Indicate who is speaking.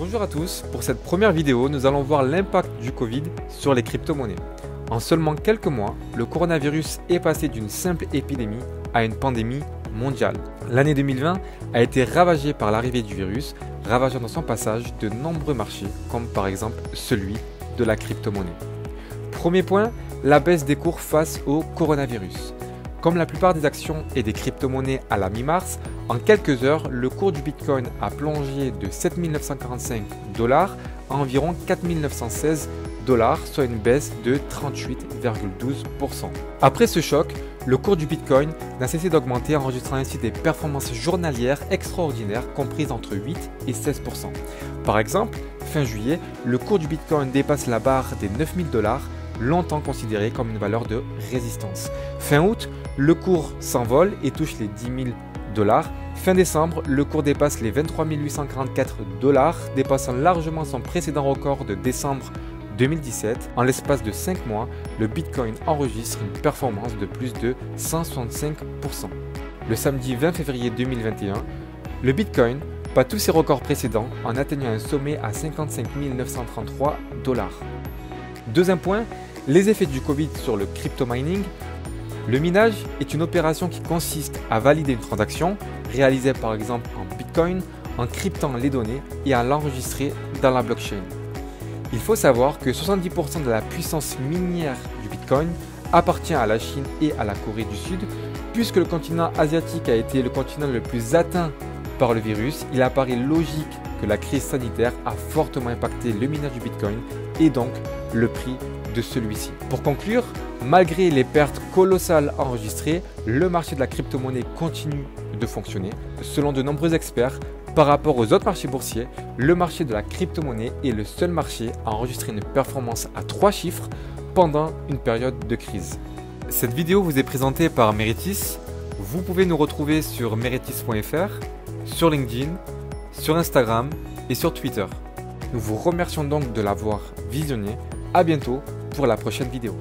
Speaker 1: Bonjour à tous, pour cette première vidéo, nous allons voir l'impact du Covid sur les crypto-monnaies. En seulement quelques mois, le coronavirus est passé d'une simple épidémie à une pandémie mondiale. L'année 2020 a été ravagée par l'arrivée du virus, ravageant dans son passage de nombreux marchés, comme par exemple celui de la crypto-monnaie. Premier point, la baisse des cours face au coronavirus. Comme la plupart des actions et des crypto-monnaies à la mi-mars, en quelques heures, le cours du Bitcoin a plongé de 7 945 $ à environ 4 916 $, soit une baisse de 38,12%. Après ce choc, le cours du Bitcoin n'a cessé d'augmenter, enregistrant ainsi des performances journalières extraordinaires comprises entre 8 et 16%. Par exemple, fin juillet, le cours du Bitcoin dépasse la barre des 9 000 $, longtemps considéré comme une valeur de résistance. Fin août, le cours s'envole et touche les 10 000 $. Fin décembre, le cours dépasse les 23 844 $, dépassant largement son précédent record de décembre 2017. En l'espace de 5 mois, le Bitcoin enregistre une performance de plus de 165%. Le samedi 20 février 2021, le Bitcoin bat tous ses records précédents en atteignant un sommet à 55 933 $. Deuxième point, les effets du Covid sur le crypto mining. Le minage est une opération qui consiste à valider une transaction, réalisée par exemple en Bitcoin, en cryptant les données et à l'enregistrer dans la blockchain. Il faut savoir que 70% de la puissance minière du Bitcoin appartient à la Chine et à la Corée du Sud. Puisque le continent asiatique a été le continent le plus atteint par le virus, il apparaît logique que la crise sanitaire a fortement impacté le minage du Bitcoin et donc le prix de celui-ci. Pour conclure, malgré les pertes colossales enregistrées, le marché de la crypto-monnaie continue de fonctionner. Selon de nombreux experts, par rapport aux autres marchés boursiers, le marché de la crypto-monnaie est le seul marché à enregistrer une performance à 3 chiffres pendant une période de crise. Cette vidéo vous est présentée par Meritis. Vous pouvez nous retrouver sur meritis.fr, sur LinkedIn, sur Instagram et sur Twitter. Nous vous remercions donc de l'avoir visionné. À bientôt pour la prochaine vidéo.